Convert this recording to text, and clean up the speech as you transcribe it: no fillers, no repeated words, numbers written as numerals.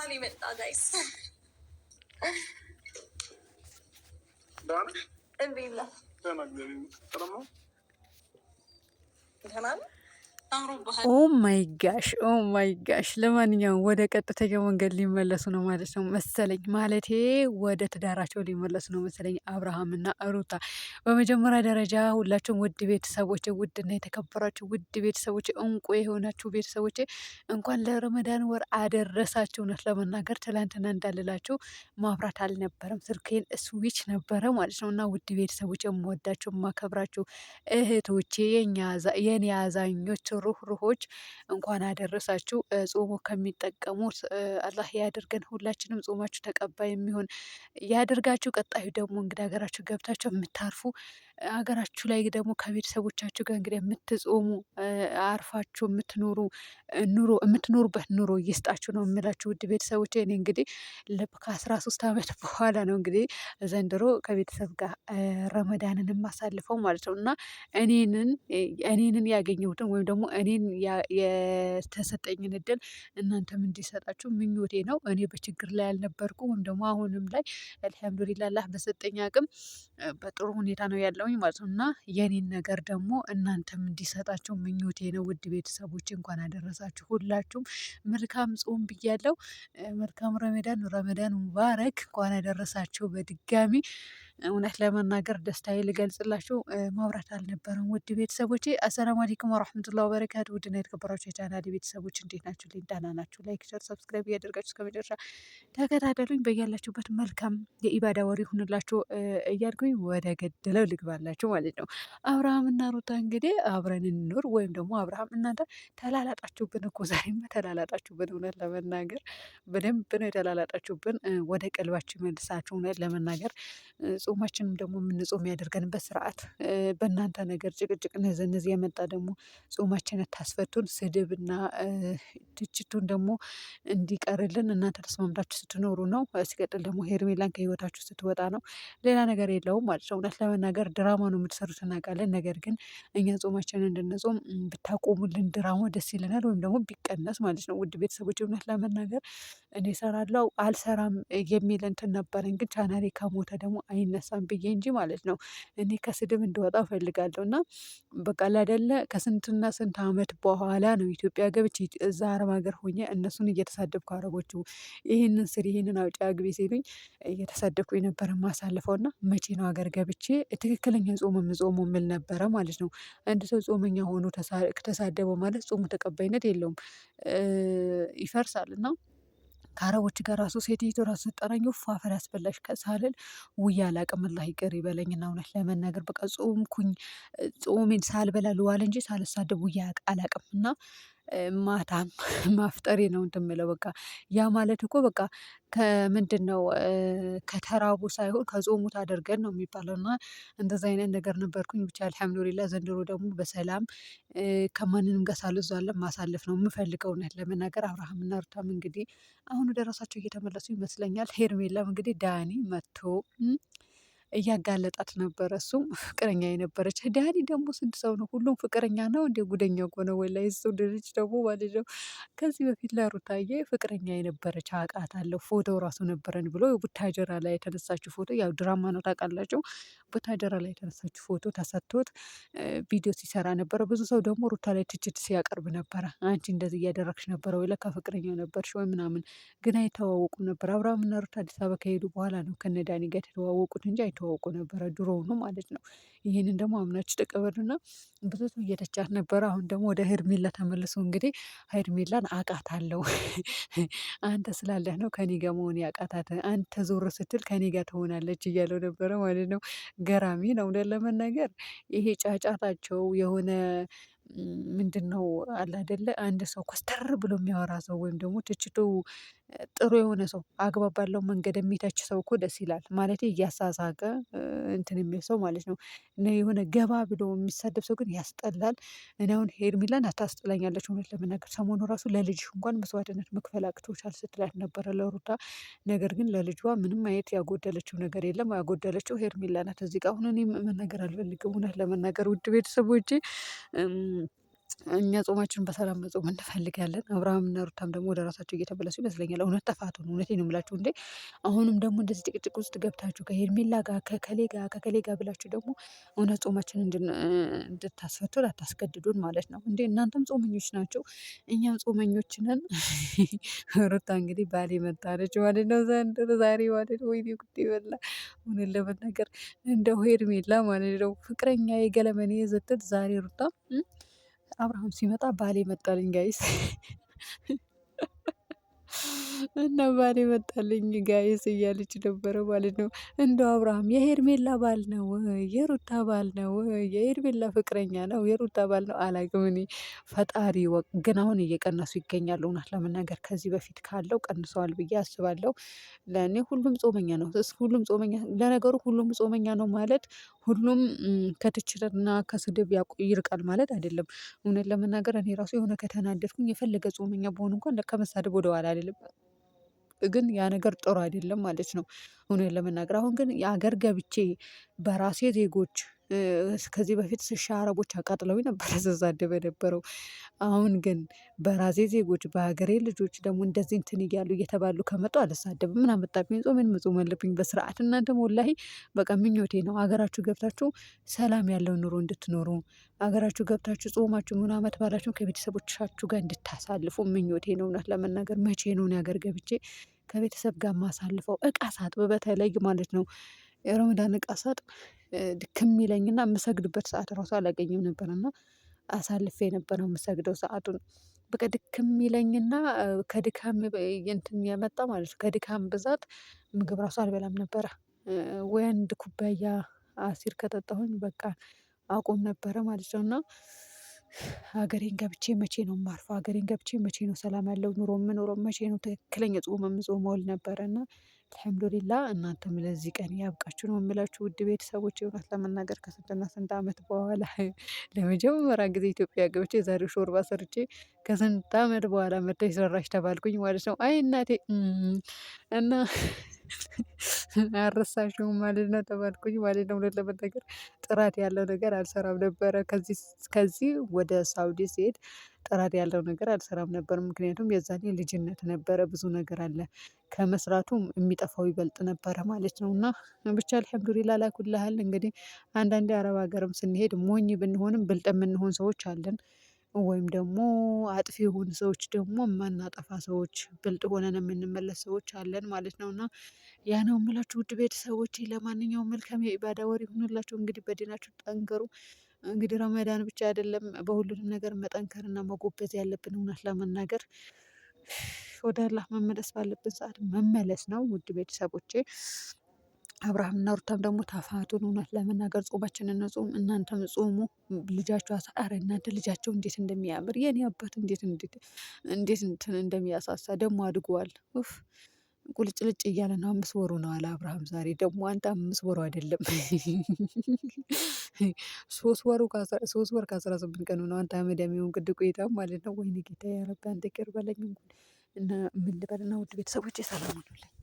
ማን የመጣ ጋይስ ዳንሽ እንዴት ነህ? ደህና ነህ? ኦ ማይ ጋሽ ኦ ማይ ጋሽ። ለማንኛውም ወደ ቀጥተኛው መንገድ ሊመለሱ ነው ማለት ነው መሰለኝ። ማለቴ ወደ ትዳራቸው ሊመለሱ ነው መሰለኝ አብርሃም እና ሩታ። በመጀመሪያ ደረጃ ሁላችሁም ውድ ቤተሰቦች፣ ውድና የተከበራችሁ ውድ ቤተሰቦች፣ እንቁ የሆናችሁ ቤተሰቦች እንኳን ለረመዳን ወር አደረሳችሁ። እውነት ለመናገር ትላንትና እንዳልላችሁ ማብራት አልነበረም፣ ስልኬን ስዊች ነበረ ማለት ነው። እና ውድ ቤተሰቦች የምወዳችሁ የማከብራችሁ እህቶቼ፣ የኔ አዛኞች ሩህሩሆች እንኳን አደረሳችሁ። ጾሙ ከሚጠቀሙት አላህ ያድርገን። ሁላችንም ጾማችሁ ተቀባይ የሚሆን ያድርጋችሁ። ቀጣዩ ደግሞ እንግዲህ ሀገራችሁ ገብታችሁ የምታርፉ ሀገራችሁ ላይ ደግሞ ከቤተሰቦቻችሁ ጋር እንግዲህ የምትጾሙ አርፋችሁ የምትኖሩበት ኑሮ እየስጣችሁ ነው የምላችሁ ውድ ቤተሰቦች። እኔ እንግዲህ ከ13 ዓመት በኋላ ነው እንግዲህ ዘንድሮ ከቤተሰብ ጋር ረመዳንን የማሳልፈው ማለት ነው። እና እኔንን ያገኘሁትን ወይም ደግሞ እኔን የተሰጠኝን እድል እናንተም እንዲሰጣችሁ ምኞቴ ነው። እኔ በችግር ላይ አልነበርኩ ወይም ደግሞ አሁንም ላይ አልሐምዱሊላህ አላህ በሰጠኝ አቅም በጥሩ ሁኔታ ነው ያለውኝ ማለት ነው። እና የኔን ነገር ደግሞ እናንተም እንዲሰጣችሁ ምኞቴ ነው። ውድ ቤተሰቦች እንኳን አደረሳችሁ። ሁላችሁም መልካም ጾም ብያለሁ። መልካም ረመዳን ሙባረክ። እንኳን አደረሳችሁ በድጋሚ። እውነት ለመናገር ደስታዬ ልገልጽላችሁ ማብራት አልነበረም ውድ ቤተሰቦቼ። አሰላሙ አለይኩም ወራህመቱላሂ ወበረካቱ። ውድና የተከበራችሁ የቻናሌ ቤተሰቦች እንዴት ናችሁ? ደህና ናችሁ? ላይክ፣ ሸር፣ ሰብስክራይብ እያደረጋችሁ እስከ መጨረሻ ተከታተሉኝ። በያላችሁበት መልካም የኢባዳ ወር ይሁንላችሁ እያልኩኝ ወደ ገደለው ልግባላችሁ ማለት ነው። አብርሃምና ሩታ እንግዲህ አብረን እንኖር ወይም ደግሞ አብርሃም እናንተ ተላላጣችሁብን እኮ ዛሬማ ተላላጣችሁብን። እውነት ለመናገር በደንብ ነው የተላላጣችሁብን። ወደ ቀልባችሁ መልሳችሁ እውነት ለመናገር ጾማችንም ደግሞ የምንጾም ያደርገን በስርዓት በእናንተ ነገር ጭቅጭቅ ነዘነዝ የመጣ ደግሞ ጾማችንን ታስፈቱን። ስድብና ትችቱን ደግሞ እንዲቀርልን እናንተ ተስማምታችሁ ስትኖሩ ነው። ሲቀጥል ደግሞ ሄርሜላን ከህይወታችሁ ስትወጣ ነው። ሌላ ነገር የለውም ማለት ነው። እውነት ለመናገር ድራማ ነው የምትሰሩት እናውቃለን። ነገር ግን እኛ ጾማችንን እንድንጾም ብታቆሙልን ድራማ ደስ ይለናል፣ ወይም ደግሞ ቢቀነስ ማለት ነው። ውድ ቤተሰቦች እውነት ለመናገር እኔ እሰራለሁ አልሰራም የሚል እንትን ነበረኝ፣ ግን ቻናሌ ከሞተ ደግሞ አይነሳም ብዬ እንጂ ማለት ነው። እኔ ከስድብ እንደወጣ እፈልጋለሁ። እና በቃ ላይደለ ከስንትና ስንት አመት በኋላ ነው ኢትዮጵያ ገብቼ እዛ አረብ ሀገር ሆኜ እነሱን እየተሳደብኩ አረቦቹ ይህንን ስሪ ይህንን አውጪ አግቢ ሲሉኝ እየተሳደብኩ የነበረ ማሳልፈው። እና መቼ ነው ሀገር ገብቼ ትክክለኛ ጾም የምጾመው የምል ነበረ ማለት ነው። አንድ ሰው ጾመኛ ሆኖ ተሳደበው ማለት ጾሙ ተቀባይነት የለውም፣ ይፈርሳል። እና ከአረቦች ጋር ራሱ ሴትዮቱ ራሱ ስጠራኝ ውፍ አፈር ያስበላሽ ከሳልል ውዬ አላቅም። አላህ ይቅር ይበለኝና እውነት ለመናገር በቃ ጾምኩኝ፣ ጾሜን ሳልበላ ልዋል እንጂ ሳልሳደብ ውዬ አላቅም። እና ማታም ማፍጠሬ ነው እንትን የምለው በቃ ያ ማለት እኮ በቃ ከምንድነው ከተራቡ ሳይሆን ከጾሙት አድርገን ነው የሚባለው። እና እንደዛ አይነት ነገር ነበርኩኝ። ብቻ አልሐምዱሊላህ ዘንድሮ ደግሞ በሰላም ከማንንም ጋር ሳልዟለም ማሳለፍ ነው የምፈልገው። እውነት ለመናገር አብርሃምና ሩታም እንግዲህ አሁን ወደ ራሳቸው እየተመለሱ ይመስለኛል። ሄርሜላም እንግዲህ ዳኒ መጥቶ እያጋለጣት ነበረ። እሱም ፍቅረኛ የነበረች ዳኒ ደግሞ ስንት ሰው ነው? ሁሉም ፍቅረኛ ነው እንደ ጉደኛ ከሆነ ወላሂ እሱ ልጅ ደግሞ ማለት ነው። ከዚህ በፊት ለሩታዬ ፍቅረኛ የነበረች አውቃታለሁ ፎቶ ራሱ ነበረን ብሎ ቡታጀራ ላይ የተነሳችው ፎቶ ያው ድራማ ነው ታውቃላችሁ። ቡታጀራ ላይ የተነሳችው ፎቶ ተሰጥቶት ቪዲዮ ሲሰራ ነበረ። ብዙ ሰው ደግሞ ሩታ ላይ ትችት ሲያቀርብ ነበረ። አንቺ እንደዚህ እያደረግሽ ነበረ ወይ? ለካ ፍቅረኛ ነበርሽ ወይ ምናምን። ግን አይተዋወቁም ነበር። አብርሃምና ሩታ አዲስ አበባ ከሄዱ በኋላ ነው ከነ ዳኒ ጋር የተዋወቁት እንጂ አይተዋወቁ ነበረ ድሮውኑ ማለት ነው። ይህንን ደግሞ አምናችሁ ተቀበሉና ብዙ ሰው እየተቻት ነበረ። አሁን ደግሞ ወደ ሄርሜላ ተመልሶ እንግዲህ ሄርሜላን አውቃታለሁ አንተ ስላለህ ነው ከኔ ጋር መሆን ያቃታት፣ አንተ ዞር ስትል ከኔ ጋር ትሆናለች እያለው ነበረ ማለት ነው። ገራሚ ነው ለመናገር ይሄ ጫጫታቸው የሆነ ምንድነው አለ አይደለ? አንድ ሰው ኮስተር ብሎ የሚያወራ ሰው ወይም ደግሞ ትችቱ ጥሩ የሆነ ሰው አግባብ ባለው መንገድ የሚተች ሰው እኮ ደስ ይላል ማለት እያሳሳቀ እንትን የሚል ሰው ማለት ነው። የሆነ ገባ ብሎ የሚሳደብ ሰው ግን ያስጠላል። እኔ አሁን ሄርሜላን አታስጠላኛለች እውነት ለመናገር። ሰሞኑ ራሱ ለልጅሽ እንኳን መስዋዕትነት መክፈል አቅቶሻል ስትላት ነበረ ለሩታ። ነገር ግን ለልጇ ምንም አይነት ያጎደለችው ነገር የለም። ያጎደለችው ሄርሜላ ናት። እዚህ ጋር አሁን እኔ መናገር አልፈልግም እውነት ለመናገር ውድ ቤተሰቦቼ። እኛ ጾማችንን በሰላም መጾም እንፈልጋለን። አብርሃምና ሩታም ደግሞ ወደ ራሳቸው እየተመለሱ ይመስለኛል። እውነት ጥፋቱ ነው። እውነቴን ነው የምላችሁ እንዴ። አሁንም ደግሞ እንደዚህ ጭቅጭቅ ውስጥ ገብታችሁ ከሄርሜላ ጋር ከከሌ ጋር ብላችሁ ደግሞ እውነት ጾማችን እንድታስፈቱን አታስገድዱን ማለት ነው እንዴ። እናንተም ጾመኞች ናቸው፣ እኛም ጾመኞች ነን። ሩታ እንግዲህ ባሌ መጣለች ማለት ነው ዘንድሮ ዛሬ ማለት ነው። ወይኔ ጉዴ በላ። እውነት ለመናገር እንደው ሄርሜላ ማለት ነው ፍቅረኛ የገለመኔ ስትል ዛሬ ሩታ አብርሃም ሲመጣ ባሌ መጣልኝ ጋይስ። እና ባሌ መጣልኝ ጋይስ እያለች ነበረ ማለት ነው። እንደው አብርሃም የሄርሜላ ባል ነው የሩታ ባል ነው የሄርሜላ ፍቅረኛ ነው የሩታ ባል ነው አላውቅም እኔ። ፈጣሪ ወቅ ግን አሁን እየቀነሱ ይገኛሉ። እውነት ለመናገር ከዚህ በፊት ካለው ቀንሰዋል ብዬ አስባለሁ። ለእኔ ሁሉም ጾመኛ ነው። ሁሉም ጾመኛ ለነገሩ ሁሉም ጾመኛ ነው ማለት ሁሉም ከትችትና ከስድብ ይርቃል ማለት አይደለም። እውነት ለመናገር እኔ ራሱ የሆነ ከተናደድኩኝ የፈለገ ጾመኛ በሆኑ እንኳን ከመሳደብ ወደኋላ አይደለም። ግን ያ ነገር ጥሩ አይደለም ማለት ነው። እውነት ለመናገር አሁን ግን የሀገር ገብቼ በራሴ ዜጎች ከዚህ በፊት አረቦች አቃጥለውኝ ነበረ ስሳደብ የነበረው። አሁን ግን በራሴ ዜጎች በሀገሬ ልጆች ደግሞ እንደዚህ እንትን እያሉ እየተባሉ ከመጡ አልሳደብም። ምን አመጣብኝ? ጾሜን መጾም አለብኝ በስርዓት። እናንተም ወላሂ በቃ ምኞቴ ነው ሀገራችሁ ገብታችሁ ሰላም ያለው ኑሮ እንድትኖሩ፣ ሀገራችሁ ገብታችሁ ጾማችሁ ምን አመት ባላችሁ ከቤተሰቦቻችሁ ጋር እንድታሳልፉ ምኞቴ ነው። እውነት ለመናገር መቼ ነው እኔ ሀገር ገብቼ ከቤተሰብ ጋር ማሳልፈው? እቃ ሳጥብ በተለይ ማለት ነው የረመዳን እቃ ሳጥብ ድክም ይለኝና የምሰግድበት ሰዓት ራሱ አላገኝም ነበር። እና አሳልፌ ነበር ነው የምሰግደው ሰአቱን። በቃ ድክም ይለኝና ከድካም እንትን የመጣ ማለት ነው ከድካም ብዛት ምግብ ራሱ አልበላም ነበረ። ወይ አንድ ኩባያ አሲር ከጠጣሁኝ በቃ አቆም ነበረ ማለት ነው። እና ሀገሬን ገብቼ መቼ ነው የማርፈው? ሀገሬን ገብቼ መቼ ነው ሰላም ያለው ኑሮ የምኖረው? መቼ ነው ትክክለኛ ጾም የምጾመው ል ነበረ። እና አልሐምዱሊላህ እናንተም ለዚህ ቀን ያብቃችሁ ነው የምላችሁ ውድ ቤተሰቦች። እውነት ለመናገር ከስንትና ስንት አመት በኋላ ለመጀመሪያ ጊዜ ኢትዮጵያ ገብቼ ዛሬ ሾርባ ሰርቼ ከስንት አመት በኋላ መጥተሽ ሰራሽ ተባልኩኝ ማለት ነው። አይ እናቴ እና አልረሳሽውም ማለት ነው ተባልኩኝ ማለት ነው። እውነት ለመናገር ጥራት ያለው ነገር አልሰራም ነበረ። ከዚህ ወደ ሳውዲ ስሄድ ጥራት ያለው ነገር አልሰራም ነበር። ምክንያቱም የዛኔ ልጅነት ነበረ፣ ብዙ ነገር አለ ከመስራቱም የሚጠፋው ይበልጥ ነበረ ማለት ነው። እና ብቻ አልሐምዱሊላህ አላ ኩሊ ሀል። እንግዲህ አንዳንዴ አረብ ሀገርም ስንሄድ ሞኝ ብንሆንም ብልጥ የምንሆን ሰዎች አለን። ወይም ደግሞ አጥፊ የሆኑ ሰዎች ደግሞ የማናጠፋ ሰዎች ብልጥ ሆነን የምንመለስ ሰዎች አለን ማለት ነው። እና ያ ነው የምላችሁ ውድ ቤተሰቦቼ። ለማንኛውም መልካም የኢባዳ ወር ይሁንላችሁ። እንግዲህ በዲናችሁ ጠንክሩ። እንግዲህ ረመዳን ብቻ አይደለም በሁሉንም ነገር መጠንከርና መጎበዝ ያለብን እውነት ለመናገር ወደ አላህ መመለስ ባለብን ሰዓት መመለስ ነው ውድ ቤተሰቦቼ። አብርሃምና ሩታም ደግሞ ተፋቱን። እውነት ለመናገር ጾማችንን እንጹም፣ እናንተም ጾሙ። ልጃቸው ኧረ እናንተ ልጃቸው እንዴት እንደሚያምር የኔ አባት እንዴት እንትን እንደሚያሳሳ ደግሞ አድጓል። ኡፍ ቁልጭልጭ እያለ ነው። 5 ወሩ ነው አለ አብርሃም ዛሬ። ደግሞ አንተ 5 ወሩ አይደለም 3 ወር ከ18 ቀኑ ነው አንተ አመዳም የሆንክ ቆይታ ማለት ነው። ወይኔ ጌታዬ ያ ረቢ አንተ ይቅር በለኝ። እና ምን ልበልና ውድ ቤተሰቦቼ ሰላም ሁኑልኝ።